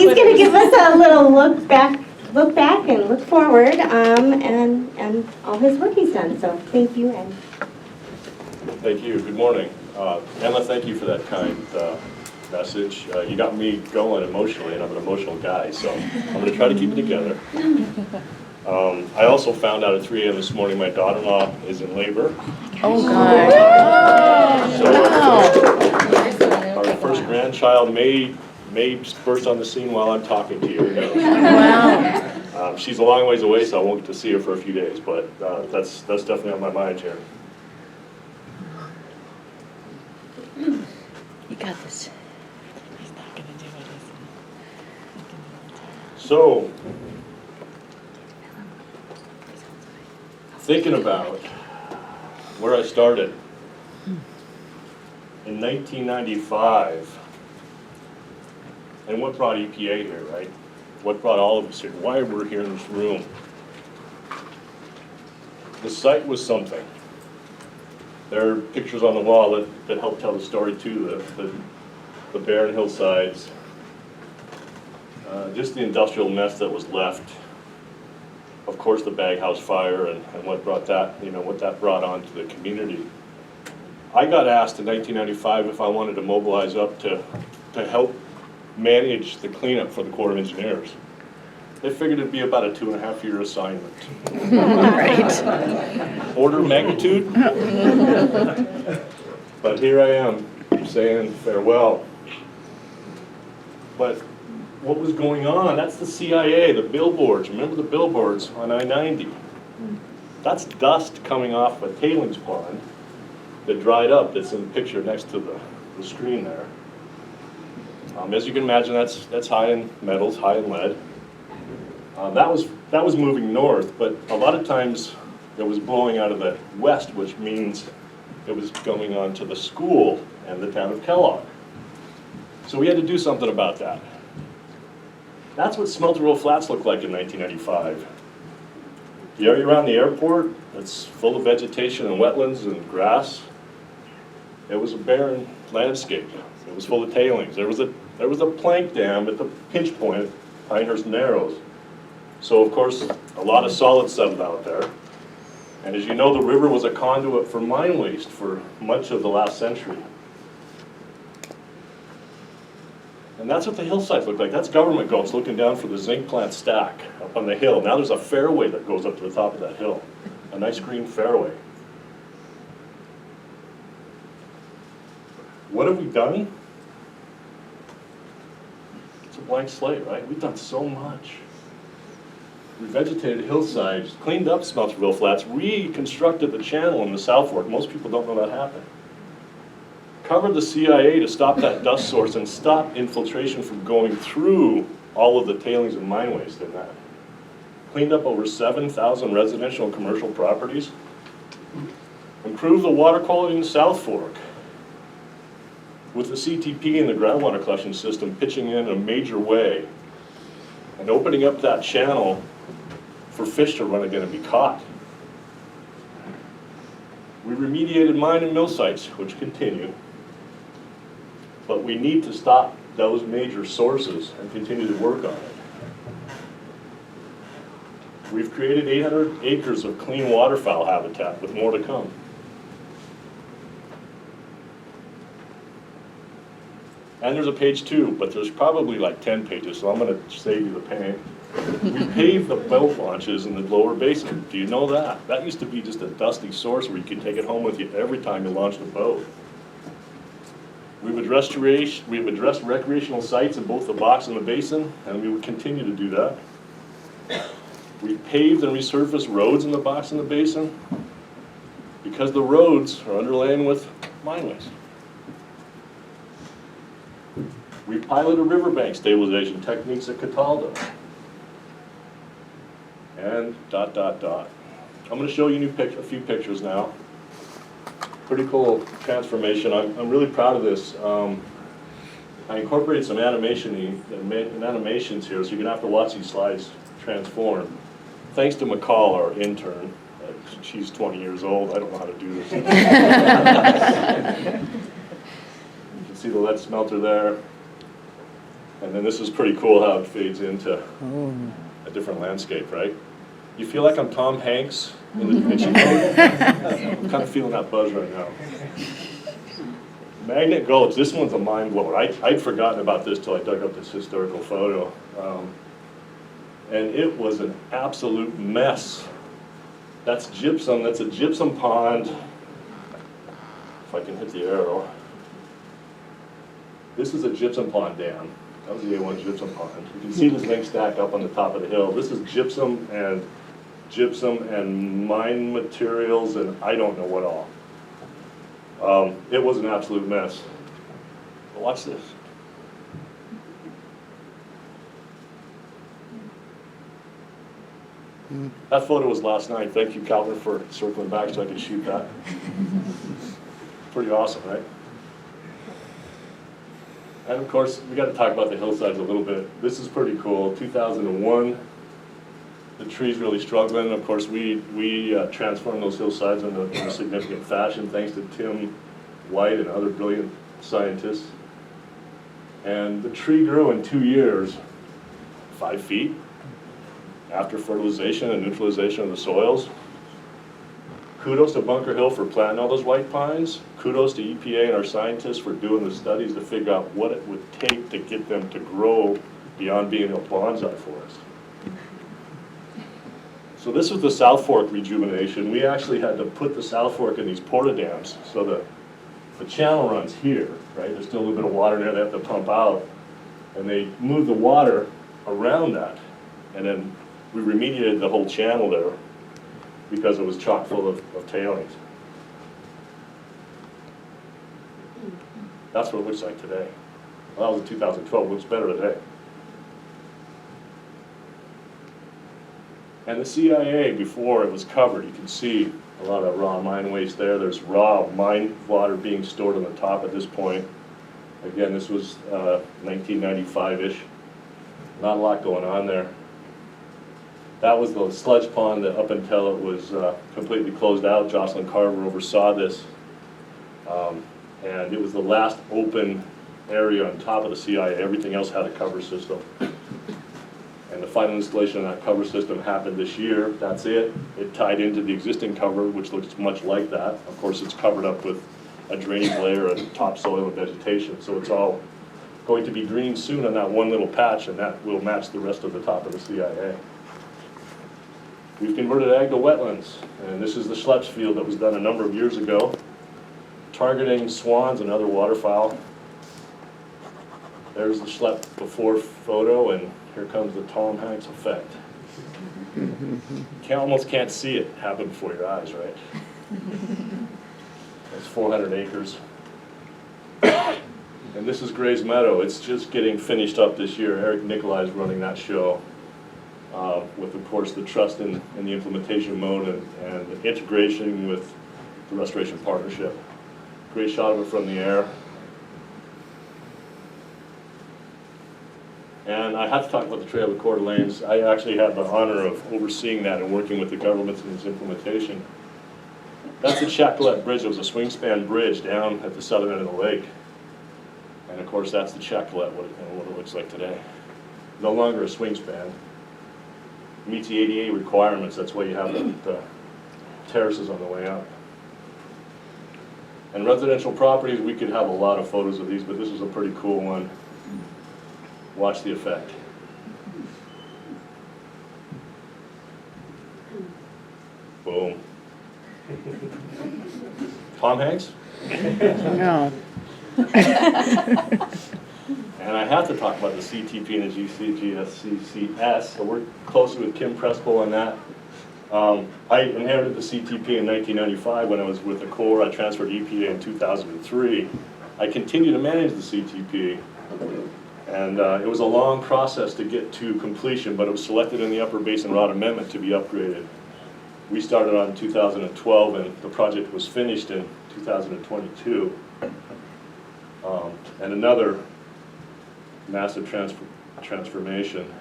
he's going to give us a little look back and look forward, and all his work he's done. So thank you, and Thank you. Good morning. Emma, thank you for that kind message. You got me going emotionally, and I'm an emotional guy, so I'm going to try to keep it together. I also found out at 3 a.m. this morning my daughter-in-law is in labor. Oh, God. So our first grandchild may burst on the scene while I'm talking to you. Wow. She's a long ways away, so I won't get to see her for a few days, but that's definitely on my mind here. You got this. He's not going to do it, is he? So, thinking about where I started in 1995, and what brought EPA here, right? What brought all of us here? Why we're here in this room? The site was something. There are pictures on the wall that help tell the story too, the barren hillsides, just the industrial mess that was left. Of course, the Bag House fire and what brought that, what that brought on to the community. I got asked in 1995 if I wanted to mobilize up to help manage the cleanup for the Corps of Engineers. They figured it'd be about a 2.5-year assignment. Right. Order of magnitude? But here I am saying farewell. But what was going on? That's the CIA, the billboards. Remember the billboards on I-90? That's dust coming off a tailings pond that dried up, that's in the picture next to the screen there. As you can imagine, that's high in metals, high in lead. That was moving north, but a lot of times it was blowing out of the west, which means it was going on to the school and the town of Kellogg. So we had to do something about that. That's what Smelterville Flats looked like in 1995. The area around the airport, it's full of vegetation and wetlands and grass. It was a barren landscape. It was full of tailings. There was a plank dam at the pinch point at Pinehurst Narrows. So of course, a lot of solids settled out there. And as you know, the river was a conduit for mine waste for much of the last century. And that's what the hillsides look like. That's government gulch looking down for the zinc plant stack up on the hill. Now there's a fairway that goes up to the top of that hill. A nice green fairway. What have we done? It's a blank slate, right? We've done so much. Revegetated hillsides, cleaned up Smelterville Flats, reconstructed the channel in the South Fork. Most people don't know that happened. Covered the CIA to stop that dust source and stop infiltration from going through all of the tailings and mine waste in that. Cleaned up over 7,000 residential and commercial properties. Improved the water quality in the South Fork. With the CTP and the groundwater collection system pitching in a major way and opening up that channel for fish to run again and be caught. We remediated mine and mill sites, which continue, but we need to stop those major sources and continue to work on it. We've created 800 acres of clean waterfowl habitat with more to come. And there's a page 2, but there's probably like 10 pages, so I'm going to save you the pain. We paved the boat launches in the lower basin. Do you know that? That used to be just a dusty source where you could take it home with you every time you launched a boat. We've addressed recreational sites in both the box and the basin, and we would continue to do that. We've paved and resurfaced roads in the box and the basin because the roads are underlain with mine waste. We piloted riverbank stabilization techniques at Cataldo. And ... I'm going to show you a few pictures now. Pretty cool transformation. I'm really proud of this. I incorporated some animations here, so you're going to have to watch these slides transform. Thanks to McCall, our intern. She's 20 years old. I don't know how to do this. You can see the lead smelter there. And then this is pretty cool how it fades into a different landscape, right? You feel like I'm Tom Hanks in the Da Vinci Code? I'm kind of feeling that buzz right now. Magnet Gulch, this one's a mind blower. I'd forgotten about this till I dug up this historical photo. And it was an absolute mess. That's gypsum, that's a gypsum pond. If I can hit the arrow. This is a gypsum pond dam. That was the A1 gypsum pond. You can see the zinc stack up on the top of the hill. This is gypsum and mine materials and I don't know what all. It was an absolute mess. But watch this. That photo was last night. Thank you, Calvin, for circling back so I could shoot that. Pretty awesome, right? And of course, we got to talk about the hillsides a little bit. This is pretty cool. 2001, the tree's really struggling. Of course, we transformed those hillsides in a significant fashion thanks to Tim White and other brilliant scientists. And the tree grew in 2 years, 5 feet, after fertilization and neutralization of the soils. Kudos to Bunker Hill for planting all those white pines. Kudos to EPA and our scientists for doing the studies to figure out what it would take to get them to grow beyond being a bonsai forest. So this is the South Fork rejuvenation. We actually had to put the South Fork in these porta-dams. So the channel runs here, right? There's still a little bit of water there they have to pump out. And they move the water around that. And then we remediated the whole channel there because it was chock full of tailings. That's what it looks like today. Well, that was in 2012, it looks better today. And the CIA, before it was covered, you can see a lot of raw mine waste there. There's raw mine water being stored on the top at this point. Again, this was 1995-ish. Not a lot going on there. That was the sludge pond that up until it was completely closed out. Jocelyn Carver oversaw this. And it was the last open area on top of the CIA. Everything else had a cover system. And the final installation of that cover system happened this year. That's it. It tied into the existing cover, which looks much like that. Of course, it's covered up with a drainage layer and topsoil and vegetation. So it's all going to be green soon on that one little patch, and that will match the rest of the top of the CIA. We've converted ag to wetlands, and this is the Schlepp's field that was done a number of years ago, targeting swans and other waterfowl. There's the Schlepp before photo, and here comes the Tom Hanks effect. You almost can't see it happen before your eyes, right? It's 400 acres. And this is Gray's Meadow. It's just getting finished up this year. Eric Nicolai is running that show with, of course, the trust in the implementation mode and the integration with the Restoration Partnership. Great shot of it from the air. And I have to talk about the Trail of Coeur d'Alenes. I actually had the honor of overseeing that and working with the governments in its implementation. That's the Chacolette Bridge. It was a swing span bridge down at the southern end of the lake. And of course, that's the Chacolette, what it looks like today. No longer a swing span. Meets the ADA requirements. That's why you have the terraces on the way up. And residential properties, we could have a lot of photos of these, but this is a pretty cool one. Watch the effect. Boom. Tom Hanks? No. And I have to talk about the CTP and the GCGSCCS. So we're closely with Kim Prespo on that. I inherited the CTP in 1995 when I was with the Corps. I transferred to EPA in 2003. I continue to manage the CTP. And it was a long process to get to completion, but it was selected in the Upper Basin Rod Amendment to be upgraded. We started on 2012, and the project was finished in 2022. And another massive transformation.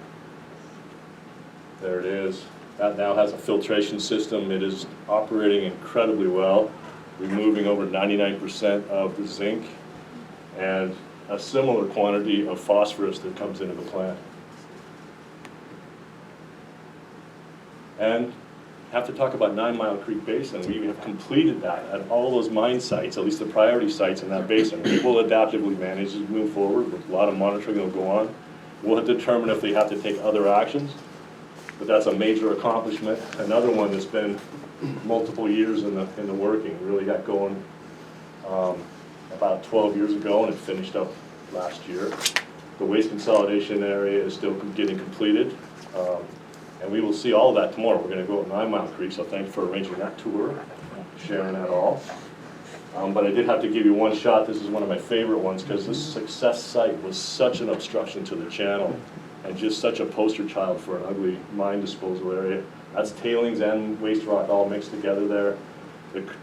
There it is. That now has a filtration system. It is operating incredibly well, removing over 99% of the zinc. And a similar quantity of phosphorus that comes into the plant. And have to talk about 9 Mile Creek Basin. We have completed that at all those mine sites, at least the priority sites in that basin. We will adaptively manage as we move forward with a lot of monitoring that will go on. We'll determine if they have to take other actions, but that's a major accomplishment. Another one that's been multiple years in the working, really got going about 12 years ago, and it finished up last year. The waste consolidation area is still getting completed. And we will see all of that tomorrow. We're going to go at 9 Mile Creek, so thanks for arranging that tour, sharing that all. But I did have to give you one shot. This is one of my favorite ones because this success site was such an obstruction to the channel and just such a poster child for an ugly mine disposal area. That's tailings and waste rock all mixed together there.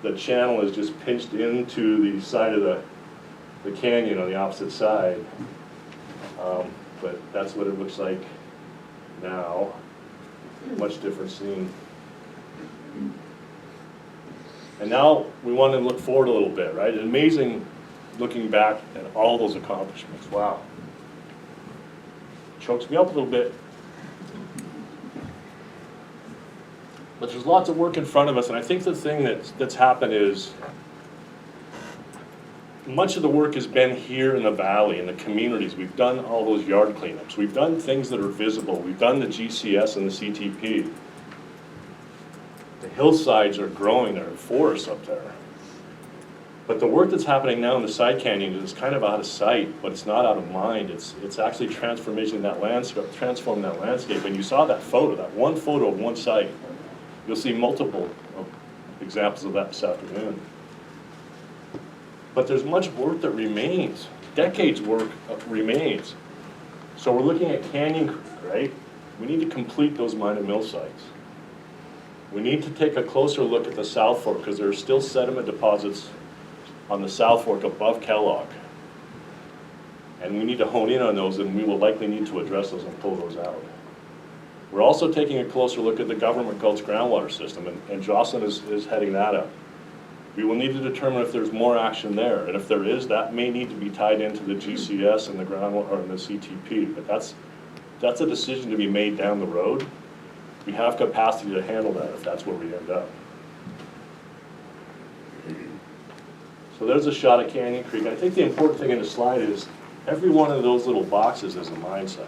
The channel is just pinched into the side of the canyon on the opposite side. But that's what it looks like now. Much different scene. And now we want to look forward a little bit, right? Amazing looking back at all those accomplishments. Wow. Chokes me up a little bit. But there's lots of work in front of us, and I think the thing that's happened is much of the work has been here in the valley, in the communities. We've done all those yard cleanups. We've done things that are visible. We've done the GCS and the CTP. The hillsides are growing. There are forests up there. But the work that's happening now in the side canyons is kind of out of sight, but it's not out of mind. It's actually transforming that landscape. And you saw that photo, that one photo of one site. You'll see multiple examples of that this afternoon. But there's much work that remains. Decades work remains. So we're looking at Canyon Creek, right? We need to complete those mine and mill sites. We need to take a closer look at the South Fork because there are still sediment deposits on the South Fork above Kellogg. And we need to hone in on those, and we will likely need to address those and pull those out. We're also taking a closer look at the Government Gulch groundwater system, and Jocelyn is heading that up. We will need to determine if there's more action there, and if there is, that may need to be tied into the GCS and the groundwater or the CTP. But that's a decision to be made down the road. We have capacity to handle that if that's where we end up. So there's a shot at Canyon Creek. I think the important thing in the slide is every one of those little boxes is a mine site.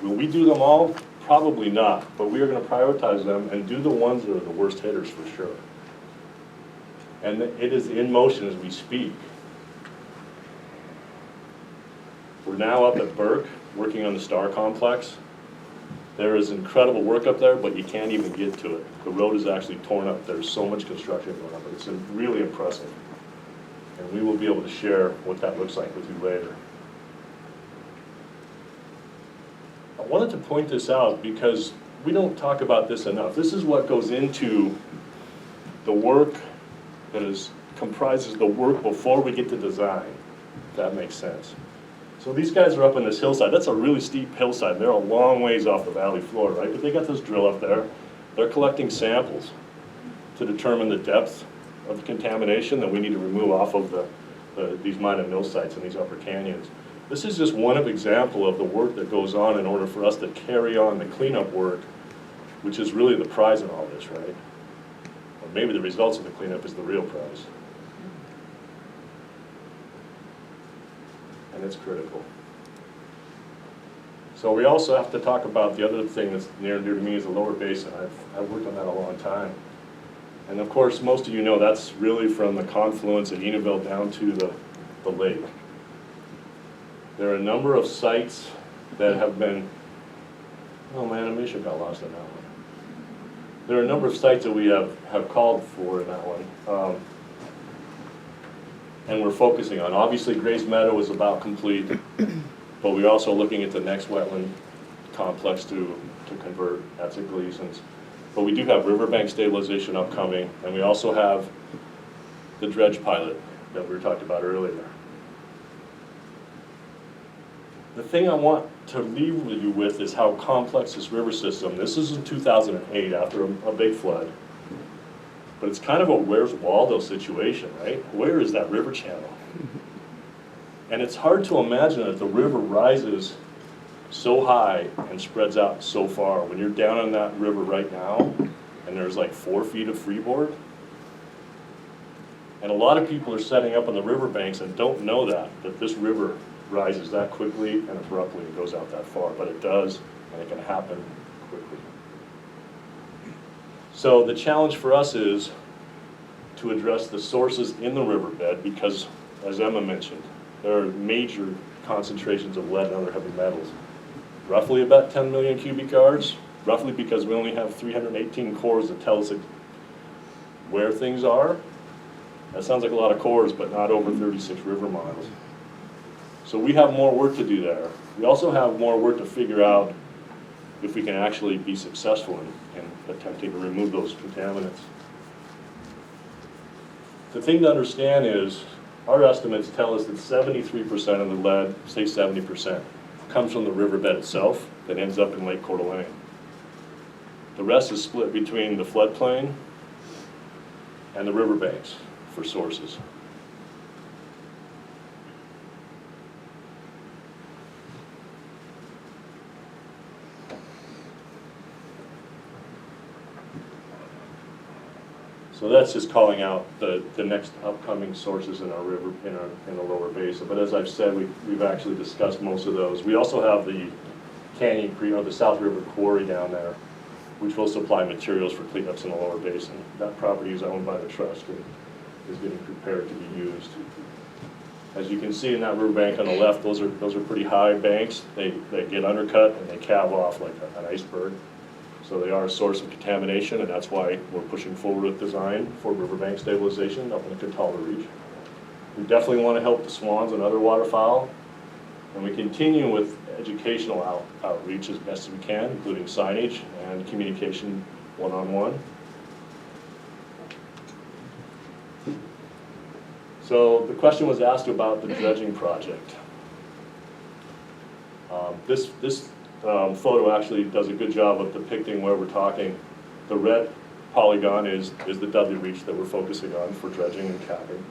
Will we do them all? Probably not, but we are going to prioritize them and do the ones that are the worst hitters for sure. And it is in motion as we speak. We're now up at Burke, working on the Star Complex. There is incredible work up there, but you can't even get to it. The road is actually torn up. There's so much construction going on, but it's really impressive. And we will be able to share what that looks like with you later. I wanted to point this out because we don't talk about this enough. This is what goes into the work that comprises the work before we get to design, if that makes sense. So these guys are up on this hillside. That's a really steep hillside. They're a long ways off the valley floor, right? But they got this drill up there. They're collecting samples to determine the depth of the contamination that we need to remove off of these mine and mill sites in these upper canyons. This is just one example of the work that goes on in order for us to carry on the cleanup work, which is really the prize in all this, right? Or maybe the results of the cleanup is the real prize. And it's critical. So we also have to talk about the other thing that's near and dear to me is the lower basin. I've worked on that a long time. And of course, most of you know that's really from the confluence at Unionville down to the lake. There are a number of sites that have been, oh man, Amisha got lost in that one. There are a number of sites that we have called for in that one. And we're focusing on. Obviously, Grace Meadow is about complete, but we're also looking at the next wetland complex to convert. That's at Gleason's. But we do have riverbank stabilization upcoming, and we also have the dredge pilot that we were talking about earlier. The thing I want to leave you with is how complex this river system. This is in 2008 after a big flood. But it's kind of a Where's Waldo situation, right? Where is that river channel? And it's hard to imagine that the river rises so high and spreads out so far. When you're down on that river right now, and there's like 4 feet of freeboard, and a lot of people are setting up on the riverbanks and don't know that this river rises that quickly and abruptly and goes out that far, but it does, and it can happen quickly. So the challenge for us is to address the sources in the riverbed because, as Emma mentioned, there are major concentrations of lead and other heavy metals. Roughly about 10 million cubic yards, roughly because we only have 318 cores that tell us where things are. That sounds like a lot of cores, but not over 36 river miles. So we have more work to do there. We also have more work to figure out if we can actually be successful in attempting to remove those contaminants. The thing to understand is, our estimates tell us that 73% of the lead, say 70%, comes from the riverbed itself that ends up in Lake Coeur d'Alene. The rest is split between the floodplain and the riverbanks for sources. So that's just calling out the next upcoming sources in our river, in the lower basin. But as I've said, we've actually discussed most of those. We also have the Canyon Creek, or the South River Quarry down there, which will supply materials for cleanups in the lower basin. That property is owned by the trust and is getting prepared to be used. As you can see in that riverbank on the left, those are pretty high banks. They get undercut and they calve off like an iceberg. So they are a source of contamination, and that's why we're pushing forward with design for riverbank stabilization up in the Catawba Reach. We definitely want to help the swans and other waterfowl, and we continue with educational outreach as best as we can, including signage and communication one-on-one. So the question was asked about the dredging project. This photo actually does a good job of depicting where we're talking. The red polygon is the Dudley Reach that we're focusing on for dredging and capping.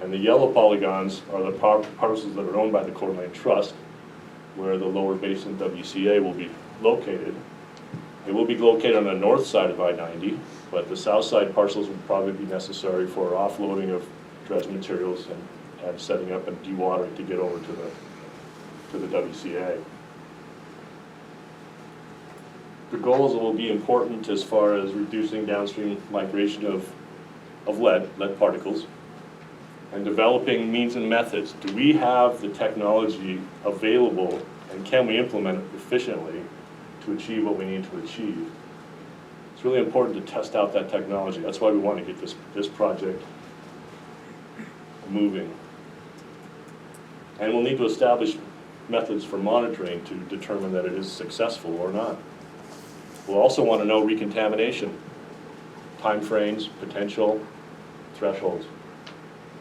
And the yellow polygons are the parcels that are owned by the Coeur d'Alene Trust, where the lower basin WCA will be located. It will be located on the north side of I-90, but the south side parcels will probably be necessary for offloading of dredge materials and setting up and dewatering to get over to the WCA. The goals will be important as far as reducing downstream migration of lead particles, and developing means and methods. Do we have the technology available, and can we implement it efficiently to achieve what we need to achieve? It's really important to test out that technology. That's why we want to get this project moving. And we'll need to establish methods for monitoring to determine that it is successful or not. We'll also want to know recontamination, timeframes, potential, thresholds.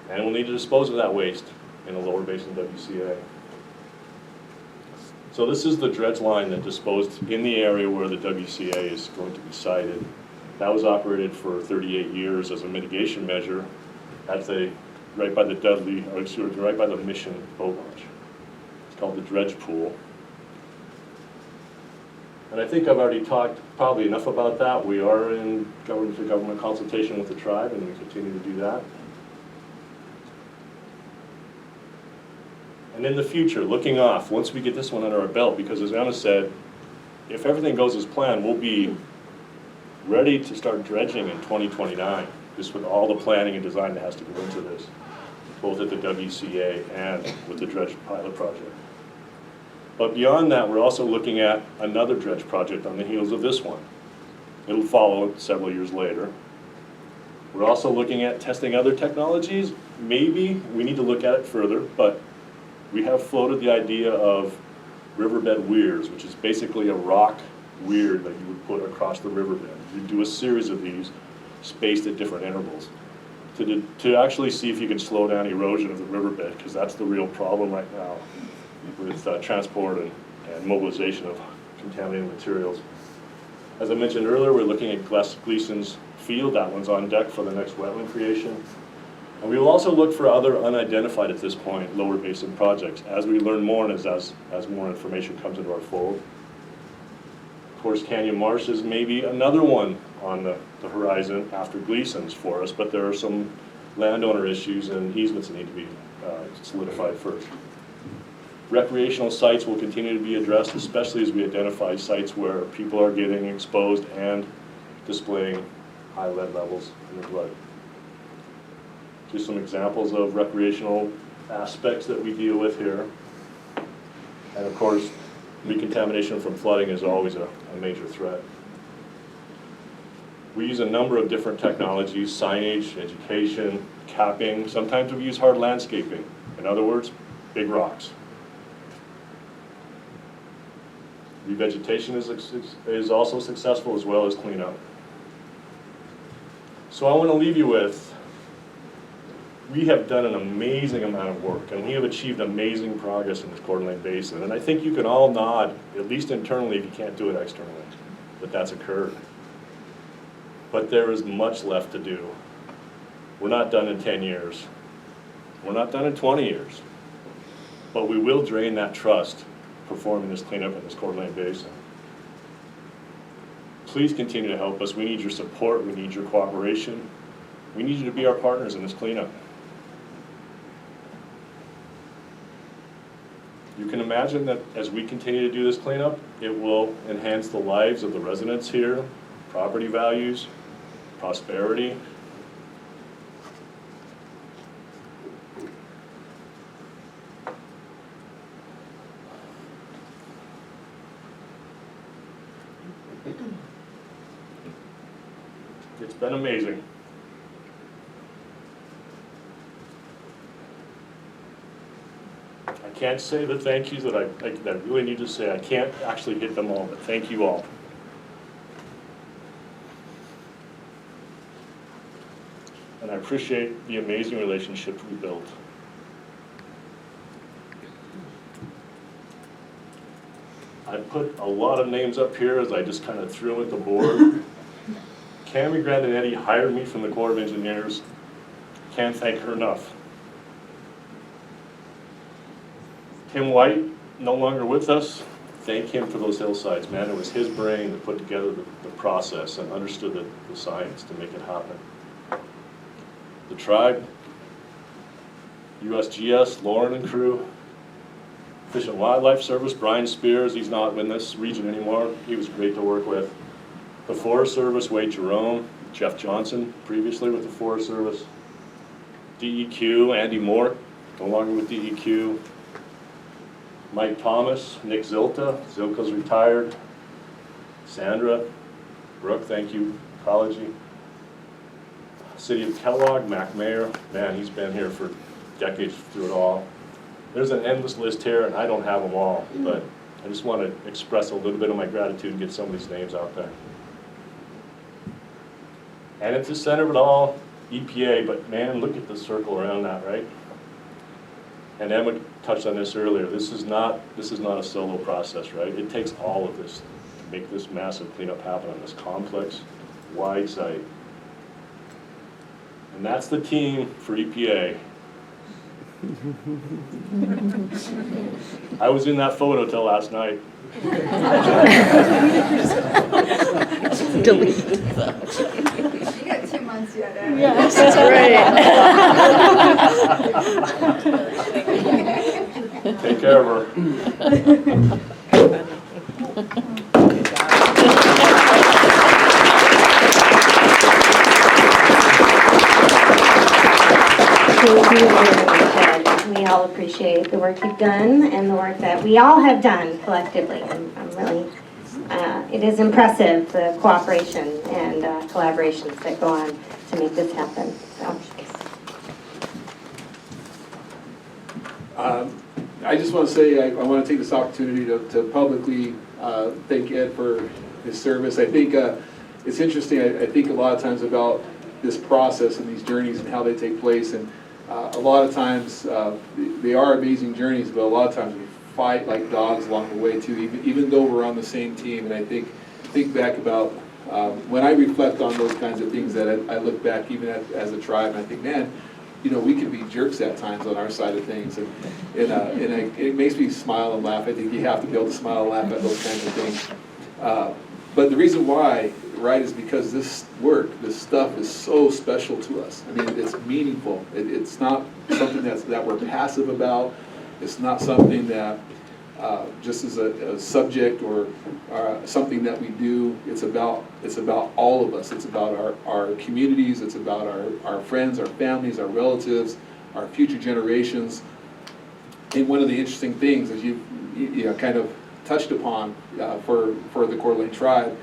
And we'll need to dispose of that waste in the lower basin WCA. So this is the dredge line that disposed in the area where the WCA is going to be sited. That was operated for 38 years as a mitigation measure at right by the Dudley, or excuse me, right by the Mission boat launch. It's called the dredge pool. And I think I've already talked probably enough about that. We are in government consultation with the tribe, and we continue to do that. And in the future, looking off, once we get this one under our belt, because as Anna said, if everything goes as planned, we'll be ready to start dredging in 2029, just with all the planning and design that has to go into this, both at the WCA and with the dredge pilot project. But beyond that, we're also looking at another dredge project on the heels of this one. It'll follow several years later. We're also looking at testing other technologies. Maybe we need to look at it further, but we have floated the idea of riverbed weirs, which is basically a rock weir that you would put across the riverbed. You do a series of these spaced at different intervals to actually see if you can slow down erosion of the riverbed, because that's the real problem right now with transport and mobilization of contaminated materials. As I mentioned earlier, we're looking at Gleason's field. That one's on deck for the next wetland creation. And we will also look for other unidentified at this point, lower basin projects, as we learn more and as more information comes into our fold. Of course, Canyon Marsh is maybe another one on the horizon after Gleason's for us, but there are some landowner issues and easements that need to be solidified first. Recreational sites will continue to be addressed, especially as we identify sites where people are getting exposed and displaying high lead levels in their blood. Just some examples of recreational aspects that we deal with here. And of course, recontamination from flooding is always a major threat. We use a number of different technologies: signage, education, capping. Sometimes we use hard landscaping. In other words, big rocks. Revegetation is also successful, as well as cleanup. So I want to leave you with, we have done an amazing amount of work, and we have achieved amazing progress in this Coeur d'Alene Basin. And I think you can all nod, at least internally if you can't do it externally, that that's occurred. But there is much left to do. We're not done in 10 years. We're not done in 20 years. But we will drain that trust performing this cleanup in this Coeur d'Alene Basin. Please continue to help us. We need your support. We need your cooperation. We need you to be our partners in this cleanup. You can imagine that as we continue to do this cleanup, it will enhance the lives of the residents here, property values, prosperity. It's been amazing. I can't say the thank yous that I really need to say. I can't actually hit them all, but thank you all. And I appreciate the amazing relationship we built. I put a lot of names up here as I just kind of threw them at the board. Cammie Grandinetti hired me from the Corps of Engineers. Can't thank her enough. Tim White, no longer with us. Thank him for those hillsides, man. It was his brain that put together the process and understood the science to make it happen. The tribe, USGS, Lauren and crew, Fish and Wildlife Service, Brian Spears, he's not in this region anymore. He was great to work with. The Forest Service, Wade Jerome, Jeff Johnson, previously with the Forest Service. DEQ, Andy Moore, no longer with DEQ. Mike Thomas, Nick Zilta, Zilka's retired. Sandra, Brooke, thank you, Ecology. City of Kellogg, Mac Mayer, man, he's been here for decades through it all. There's an endless list here, and I don't have them all, but I just want to express a little bit of my gratitude and get some of these names out there. And at the center of it all, EPA, but man, look at the circle around that, right? And Emma touched on this earlier. This is not a solo process, right? It takes all of this to make this massive cleanup happen on this complex, wide site. And that's the team for EPA. I was in that photo till last night. Delete. You got 2 months yet, Abby. Yes, that's right. Take care of her. Thank you very much, Ed. We all appreciate the work you've done and the work that we all have done collectively. I'm really, it is impressive, the cooperation and collaborations that go on to make this happen. So. I just want to say I want to take this opportunity to publicly thank Ed for his service. I think it's interesting. I think a lot of times about this process and these journeys and how they take place. And a lot of times they are amazing journeys, but a lot of times we fight like dogs along the way too, even though we're on the same team. And I think back about when I reflect on those kinds of things, that I look back even as a tribe, and I think, man, we can be jerks at times on our side of things, and it makes me smile and laugh. I think you have to be able to smile and laugh at those kinds of things. But the reason why, right, is because this stuff is so special to us. I mean, it's meaningful. It's not something that we're passive about. It's not something that just as a subject or something that we do. It's about all of us. It's about our communities. It's about our friends, our families, our relatives, our future generations. And one of the interesting things, as you kind of touched upon for the Coeur d'Alene tribe,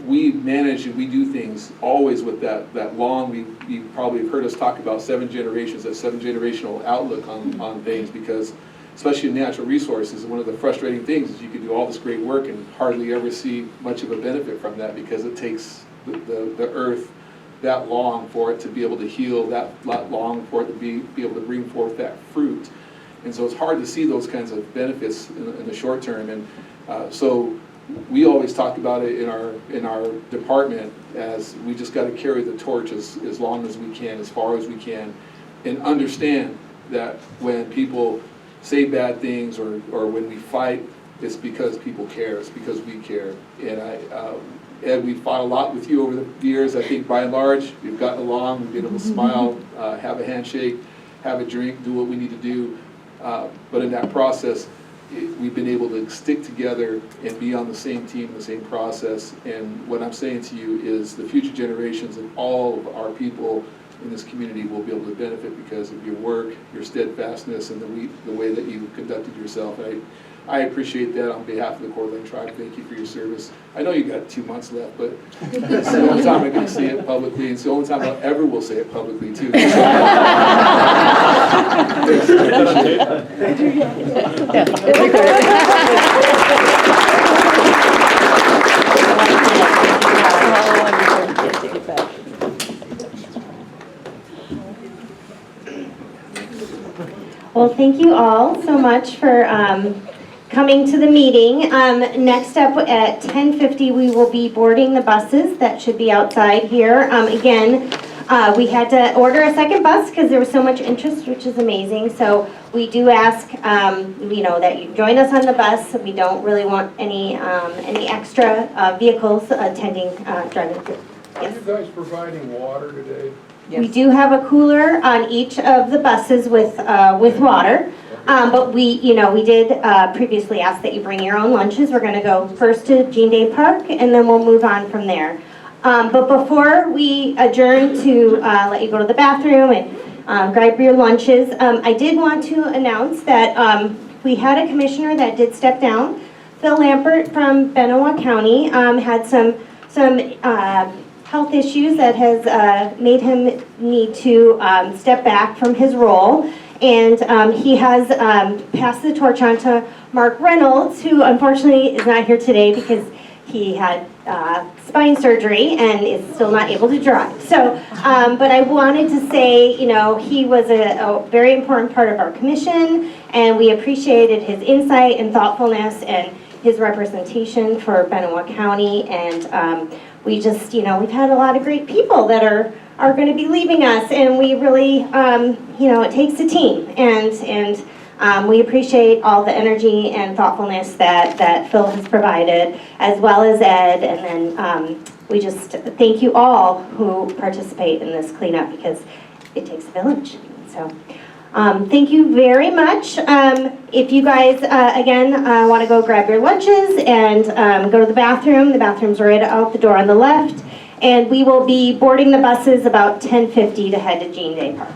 we manage and we do things always with that long, you probably have heard us talk about 7 generations, that 7-generational outlook on things, because especially in natural resources, one of the frustrating things is you can do all this great work and hardly ever see much of a benefit from that, because it takes the earth that long for it to be able to heal, that long for it to be able to bring forth that fruit. And so it's hard to see those kinds of benefits in the short term. And so we always talk about it in our department as we just got to carry the torch as long as we can, as far as we can, and understand that when people say bad things or when we fight, it's because people care. It's because we care. And Ed, we've fought a lot with you over the years. I think by and large, we've gotten along. We've been able to smile, have a handshake, have a drink, do what we need to do. But in that process, we've been able to stick together and be on the same team, in the same process. And what I'm saying to you is the future generations and all of our people in this community will be able to benefit because of your work, your steadfastness, and the way that you conducted yourself. I appreciate that on behalf of the Coeur d'Alene tribe. Thank you for your service. I know you got 2 months left, but it's the only time I'm going to say it publicly, and it's the only time I ever will say it publicly, too. Well, thank you all so much for coming to the meeting. Next up at 10:50, we will be boarding the buses that should be outside here. Again, we had to order a second bus because there was so much interest, which is amazing. So we do ask, that you join us on the bus. We don't really want any extra vehicles driving through. Are you guys providing water today? We do have a cooler on each of the buses with water, but we did previously ask that you bring your own lunches. We're going to go first to Jean Day Park, and then we'll move on from there. But before we adjourn to let you go to the bathroom and grab your lunches, I did want to announce that we had a commissioner that did step down. Phil Lampert from Benoit County had some health issues that has made him need to step back from his role. And he has passed the torch on to Mark Reynolds, who unfortunately is not here today because he had spine surgery and is still not able to drive. So, but I wanted to say, he was a very important part of our commission, and we appreciated his insight and thoughtfulness and his representation for Benoit County. And we just, we've had a lot of great people that are going to be leaving us, and we really, it takes a team, and we appreciate all the energy and thoughtfulness that Phil has provided, as well as Ed, and then we just thank you all who participate in this cleanup, because it takes a village. So thank you very much. If you guys, again, want to go grab your lunches and go to the bathroom's right out the door on the left, and we will be boarding the buses about 10:50 to head to Jean Day Park.